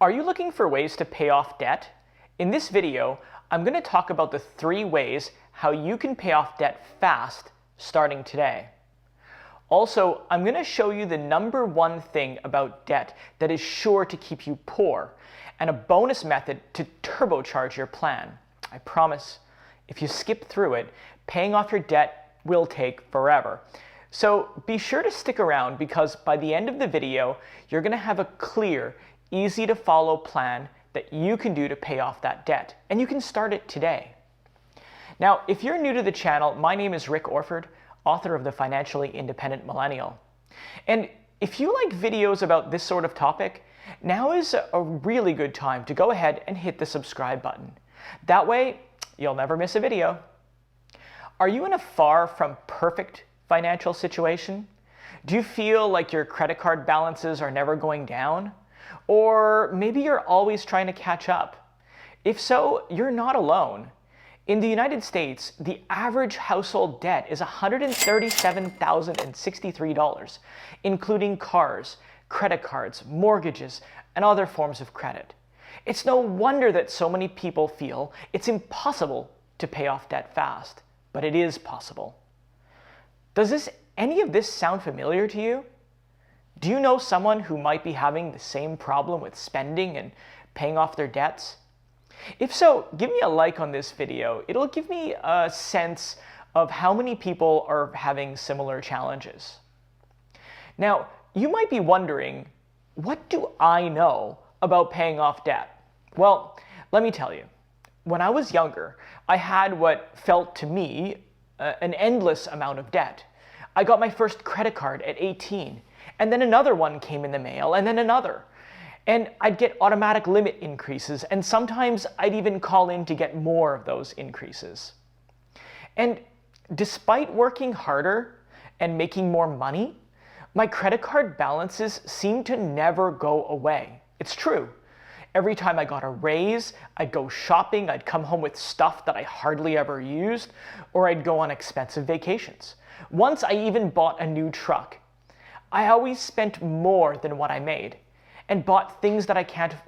Are you looking for ways to pay off debt? In this video, I'm going to talk about the 3 ways how you can pay off debt fast starting today. Also, I'm going to show you the #1 thing about debt that is sure to keep you poor, and a bonus method to turbocharge your plan. I promise, if you skip through it, paying off your debt will take forever. So be sure to stick around, because by the end of the video, you're going to have a clear, easy to follow plan that you can do to pay off that debt, and you can start it today. Now, if you're new to the channel, my name is Rick Orford, author of The Financially Independent Millennial. And if you like videos about this sort of topic, now is a really good time to go ahead and hit the subscribe button. That way, you'll never miss a video. Are you in a far from perfect financial situation? Do you feel like your credit card balances are never going down? Or maybe you're always trying to catch up. If so, you're not alone. In the United States, the average household debt is $137,063, including cars, credit cards, mortgages, and other forms of credit. It's no wonder that so many people feel it's impossible to pay off debt fast, but it is possible. Does any of this sound familiar to you? Do you know someone who might be having the same problem with spending and paying off their debts? If so, give me a like on this video. It'll give me a sense of how many people are having similar challenges. Now, you might be wondering, what do I know about paying off debt? Well, let me tell you. When I was younger, I had what felt to me an endless amount of debt. I got my first credit card at 18, and then another one came in the mail, and then another. And I'd get automatic limit increases, and sometimes I'd even call in to get more of those increases. And despite working harder and making more money, my credit card balances seemed to never go away. It's true. Every time I got a raise, I'd go shopping, I'd come home with stuff that I hardly ever used, or I'd go on expensive vacations. Once I even bought a new truck. I always spent more than what I made, and bought things that I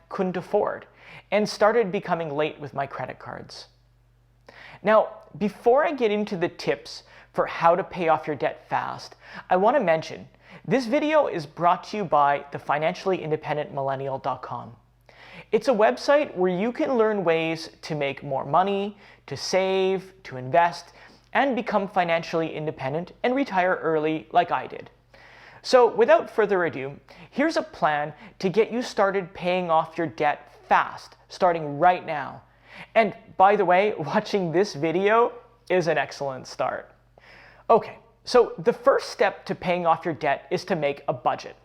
couldn't afford, and started becoming late with my credit cards. Now, before I get into the tips for how to pay off your debt fast, I want to mention this video is brought to you by thefinanciallyindependentmillennial.com. It's a website where you can learn ways to make more money, to save, to invest, and become financially independent and retire early like I did. So without further ado, here's a plan to get you started paying off your debt fast, starting right now. And by the way, watching this video is an excellent start. Okay, so the first step to paying off your debt is to make a budget.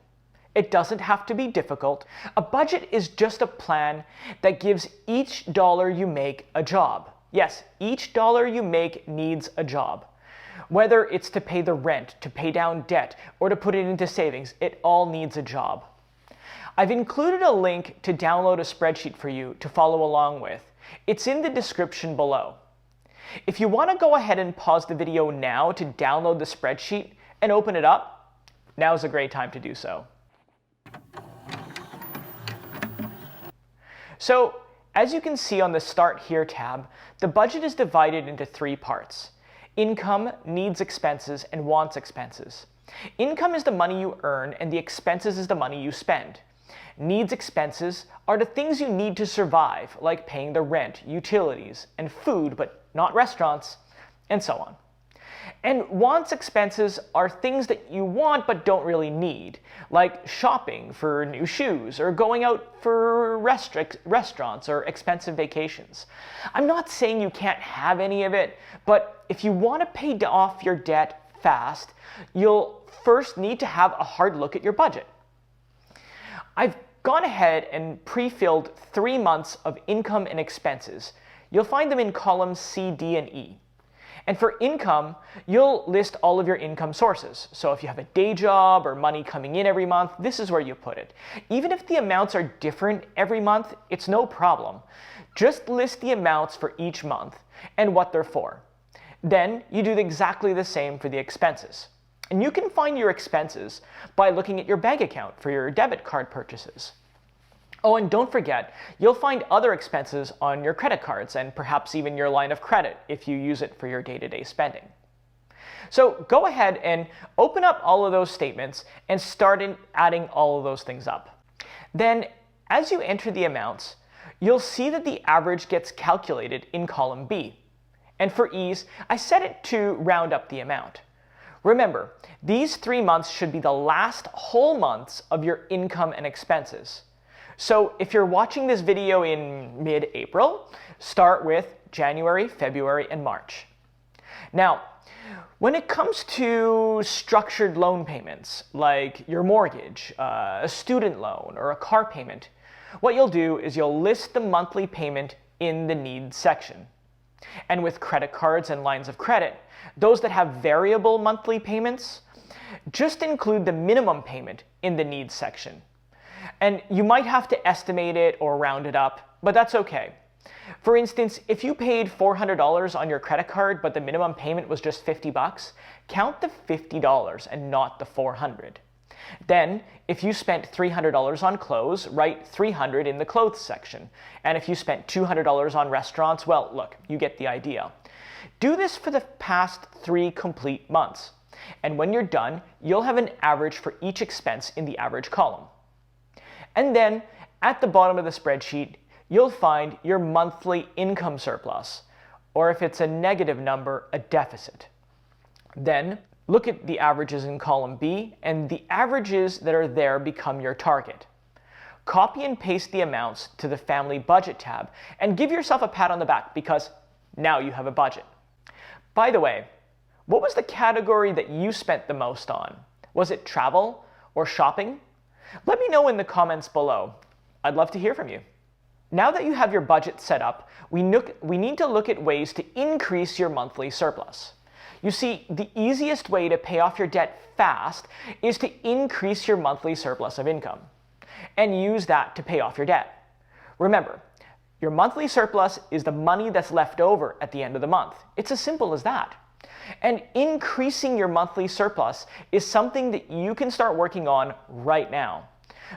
It doesn't have to be difficult. A budget is just a plan that gives each dollar you make a job. Yes, each dollar you make needs a job. Whether it's to pay the rent, to pay down debt, or to put it into savings, it all needs a job. I've included a link to download a spreadsheet for you to follow along with. It's in the description below. If you want to go ahead and pause the video now to download the spreadsheet and open it up, now's a great time to do so. So, as you can see on the Start Here tab, the budget is divided into 3 parts. Income, needs expenses, and wants expenses. Income is the money you earn, and the expenses is the money you spend. Needs expenses are the things you need to survive, like paying the rent, utilities, and food, but not restaurants, and so on. And wants expenses are things that you want but don't really need, like shopping for new shoes or going out for restaurants or expensive vacations. I'm not saying you can't have any of it, but if you want to pay off your debt fast, you'll first need to have a hard look at your budget. I've gone ahead and pre-filled 3 months of income and expenses. You'll find them in columns C, D, and E. And for income, you'll list all of your income sources. So if you have a day job or money coming in every month, this is where you put it. Even if the amounts are different every month, it's no problem. Just list the amounts for each month and what they're for. Then you do exactly the same for the expenses. And you can find your expenses by looking at your bank account for your debit card purchases. Oh, and don't forget, you'll find other expenses on your credit cards and perhaps even your line of credit if you use it for your day-to-day spending. So go ahead and open up all of those statements and start adding all of those things up. Then, as you enter the amounts, you'll see that the average gets calculated in column B. And for ease, I set it to round up the amount. Remember, these 3 months should be the last whole months of your income and expenses. So if you're watching this video in mid-April, start with January, February, and March. Now, when it comes to structured loan payments, like your mortgage, a student loan, or a car payment, what you'll do is you'll list the monthly payment in the needs section. And with credit cards and lines of credit, those that have variable monthly payments, just include the minimum payment in the needs section. And you might have to estimate it or round it up, but that's okay. For instance, if you paid $400 on your credit card, but the minimum payment was just $50, count the $50 and not the $400. Then, if you spent $300 on clothes, write $300 in the clothes section. And if you spent $200 on restaurants, well, look, you get the idea. Do this for the past 3 complete months. And when you're done, you'll have an average for each expense in the average column. And then, at the bottom of the spreadsheet, you'll find your monthly income surplus, or if it's a negative number, a deficit. Then, look at the averages in column B, and the averages that are there become your target. Copy and paste the amounts to the Family Budget tab, and give yourself a pat on the back because now you have a budget. By the way, what was the category that you spent the most on? Was it travel or shopping? Let me know in the comments below. I'd love to hear from you. Now that you have your budget set up, we need to look at ways to increase your monthly surplus. You see, the easiest way to pay off your debt fast is to increase your monthly surplus of income and use that to pay off your debt. Remember, your monthly surplus is the money that's left over at the end of the month. It's as simple as that. And increasing your monthly surplus is something that you can start working on right now.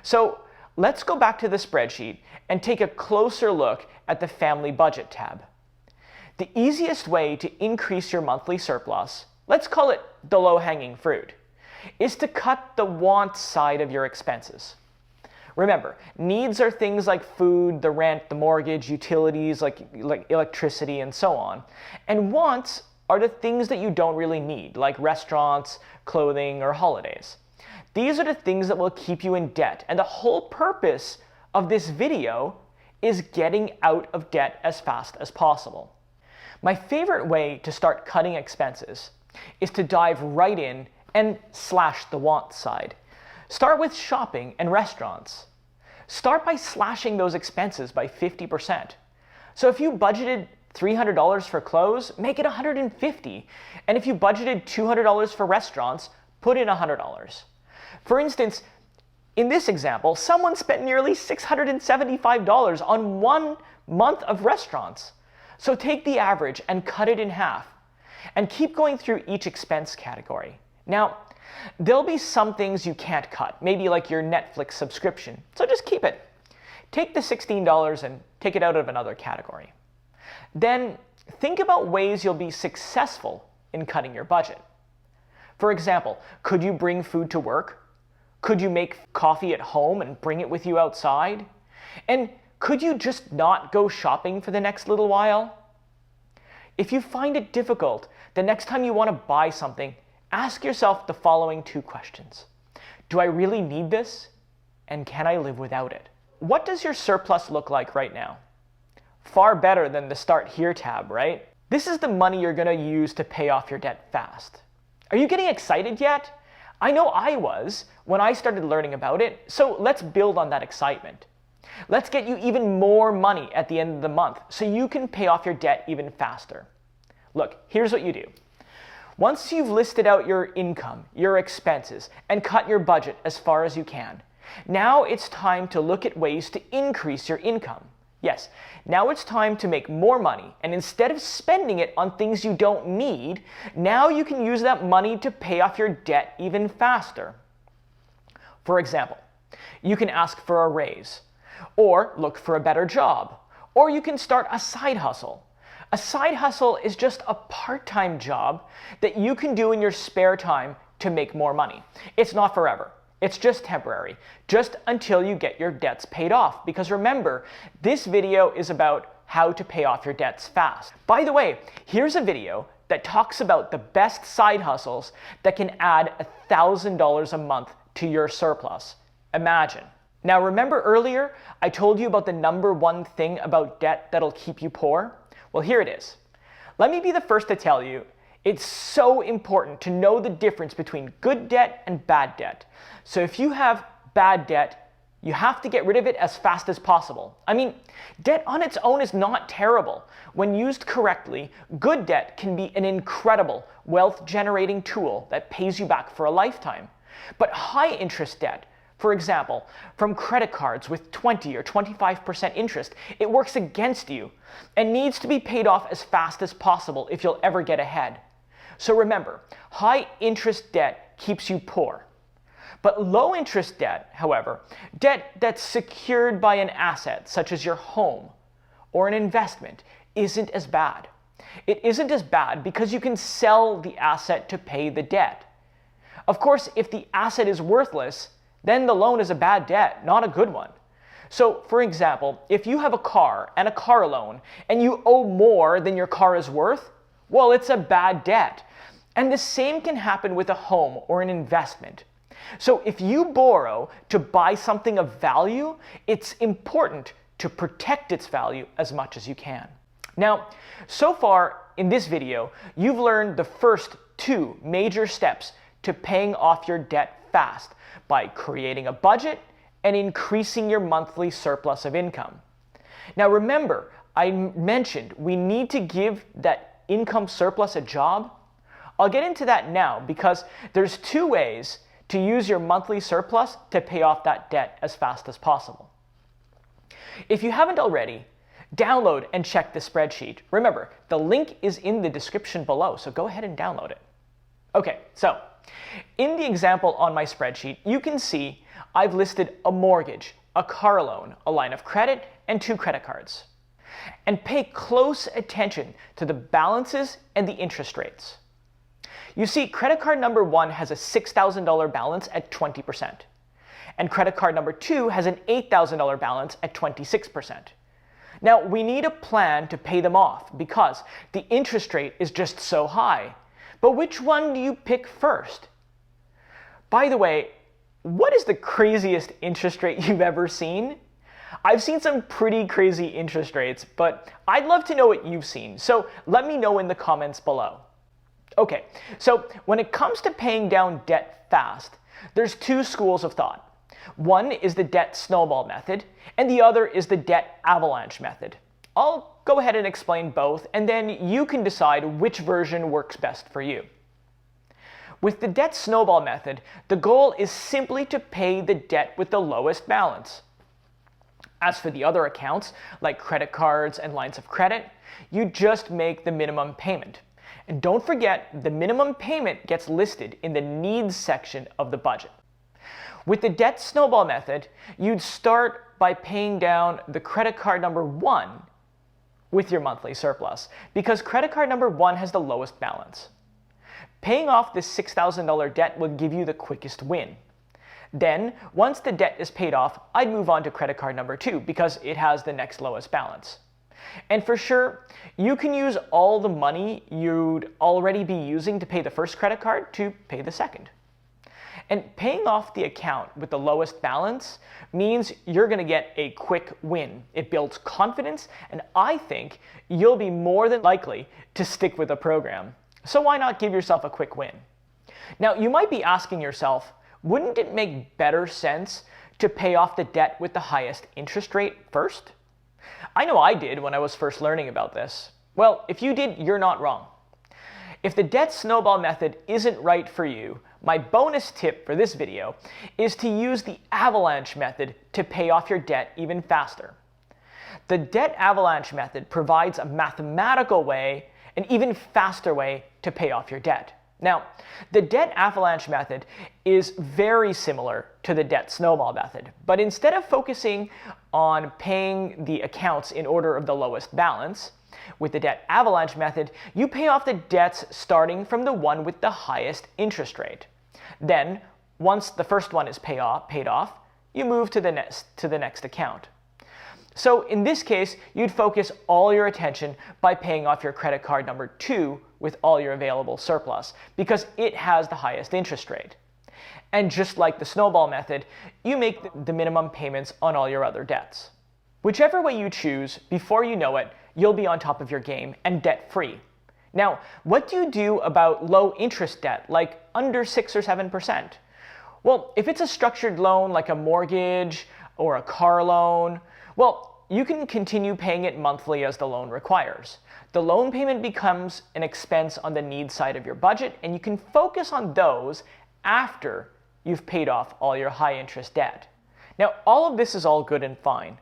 So let's go back to the spreadsheet and take a closer look at the Family Budget tab. The easiest way to increase your monthly surplus, let's call it the low-hanging fruit, is to cut the wants side of your expenses. Remember, needs are things like food, the rent, the mortgage, utilities like electricity, and so on. And wants are the things that you don't really need, like restaurants, clothing, or holidays. These are the things that will keep you in debt, and the whole purpose of this video is getting out of debt as fast as possible. My favorite way to start cutting expenses is to dive right in and slash the want side. Start with shopping and restaurants. Start by slashing those expenses by 50%. So if you budgeted $300 for clothes, make it $150. And if you budgeted $200 for restaurants, put in $100. For instance, in this example, someone spent nearly $675 on 1 month of restaurants. So take the average and cut it in half. And keep going through each expense category. Now, there'll be some things you can't cut, maybe like your Netflix subscription. So just keep it. Take the $16 and take it out of another category. Then think about ways you'll be successful in cutting your budget. For example, could you bring food to work? Could you make coffee at home and bring it with you outside? And could you just not go shopping for the next little while? If you find it difficult, the next time you want to buy something, ask yourself the following 2 questions. Do I really need this? And can I live without it? What does your surplus look like right now? Far better than the Start Here tab, right? This is the money you're going to use to pay off your debt fast. Are you getting excited yet? I know I was when I started learning about it, so let's build on that excitement. Let's get you even more money at the end of the month so you can pay off your debt even faster. Look, here's what you do. Once you've listed out your income, your expenses, and cut your budget as far as you can, now it's time to look at ways to increase your income. Yes, now it's time to make more money, and instead of spending it on things you don't need, now you can use that money to pay off your debt even faster. For example, you can ask for a raise. or look for a better job, or you can start a side hustle. A side hustle is just a part-time job that you can do in your spare time to make more money. It's not forever. It's just temporary, just until you get your debts paid off. Because remember, this video is about how to pay off your debts fast. By the way, here's a video that talks about the best side hustles that can add $1,000 a month to your surplus. Imagine. Now remember earlier, I told you about the number one thing about debt that'll keep you poor? Well, here it is. Let me be the first to tell you, it's so important to know the difference between good debt and bad debt. So if you have bad debt, you have to get rid of it as fast as possible. I mean, debt on its own is not terrible. When used correctly, good debt can be an incredible wealth-generating tool that pays you back for a lifetime. But high-interest debt, for example, from credit cards with 20 or 25% interest, it works against you and needs to be paid off as fast as possible if you'll ever get ahead. So remember, high-interest debt keeps you poor. But low-interest debt, however, debt that's secured by an asset, such as your home or an investment, isn't as bad. It isn't as bad because you can sell the asset to pay the debt. Of course, if the asset is worthless, then the loan is a bad debt, not a good one. So, for example, if you have a car and a car loan and you owe more than your car is worth, well, it's a bad debt. And the same can happen with a home or an investment. So if you borrow to buy something of value, it's important to protect its value as much as you can. Now, so far in this video, you've learned the first two major steps to paying off your debt fast by creating a budget and increasing your monthly surplus of income. Now remember, I mentioned we need to give that income surplus a job. I'll get into that now because there's two ways to use your monthly surplus to pay off that debt as fast as possible. If you haven't already, download and check the spreadsheet. Remember, the link is in the description below, so go ahead and download it. Okay, so in the example on my spreadsheet, you can see I've listed a mortgage, a car loan, a line of credit, and 2 credit cards. And pay close attention to the balances and the interest rates. You see, credit card number 1 has a $6,000 balance at 20%, and credit card number 2 has an $8,000 balance at 26%. Now, we need a plan to pay them off because the interest rate is just so high. But which one do you pick first? By the way, what is the craziest interest rate you've ever seen? I've seen some pretty crazy interest rates, but I'd love to know what you've seen, so let me know in the comments below. Okay, so when it comes to paying down debt fast, there's 2 schools of thought. One is the debt snowball method, and the other is the debt avalanche method. I'll go ahead and explain both, and then you can decide which version works best for you. With the debt snowball method, the goal is simply to pay the debt with the lowest balance. As for the other accounts, like credit cards and lines of credit, you just make the minimum payment. And don't forget, the minimum payment gets listed in the needs section of the budget. With the debt snowball method, you'd start by paying down the credit card number 1 with your monthly surplus, because credit card number 1 has the lowest balance. Paying off this $6,000 debt will give you the quickest win. Then, once the debt is paid off, I'd move on to credit card number 2 because it has the next lowest balance. And for sure, you can use all the money you'd already be using to pay the first credit card to pay the second. And paying off the account with the lowest balance means you're going to get a quick win. It builds confidence, and I think you'll be more than likely to stick with the program. So why not give yourself a quick win? Now, you might be asking yourself, wouldn't it make better sense to pay off the debt with the highest interest rate first? I know I did when I was first learning about this. Well, if you did, you're not wrong. If the debt snowball method isn't right for you, my bonus tip for this video is to use the avalanche method to pay off your debt even faster. The debt avalanche method provides a mathematical way, an even faster way to pay off your debt. Now, the debt avalanche method is very similar to the debt snowball method, but instead of focusing on paying the accounts in order of the lowest balance, with the debt avalanche method, you pay off the debts starting from the one with the highest interest rate. Then, once the first one is paid off, you move to the next account. So in this case, you'd focus all your attention by paying off your credit card number 2 with all your available surplus, because it has the highest interest rate. And just like the snowball method, you make the minimum payments on all your other debts. Whichever way you choose, before you know it, you'll be on top of your game and debt-free. Now, what do you do about low interest debt, like under 6 or 7%? Well, if it's a structured loan like a mortgage or a car loan, well, you can continue paying it monthly as the loan requires. The loan payment becomes an expense on the needs side of your budget, and you can focus on those after you've paid off all your high interest debt. Now, all of this is all good and fine,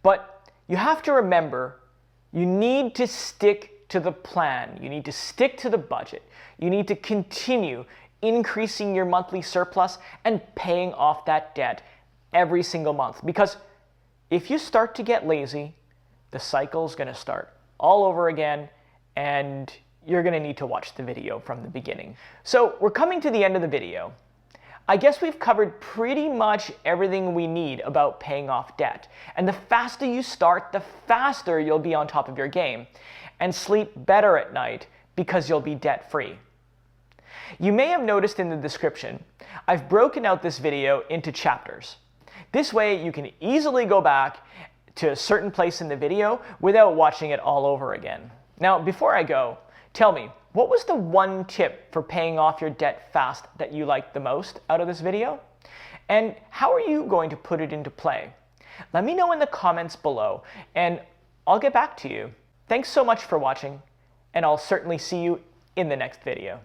but you have to remember you need to stick to the plan. You need to stick to the budget. You need to continue increasing your monthly surplus and paying off that debt every single month, because if you start to get lazy, the cycle's going to start all over again, and you're going to need to watch the video from the beginning. So we're coming to the end of the video. I guess we've covered pretty much everything we need about paying off debt. And the faster you start, the faster you'll be on top of your game and sleep better at night because you'll be debt-free. You may have noticed in the description, I've broken out this video into chapters. This way you can easily go back to a certain place in the video without watching it all over again. Now, before I go, tell me, what was the one tip for paying off your debt fast that you liked the most out of this video? And how are you going to put it into play? Let me know in the comments below, and I'll get back to you. Thanks so much for watching, and I'll certainly see you in the next video.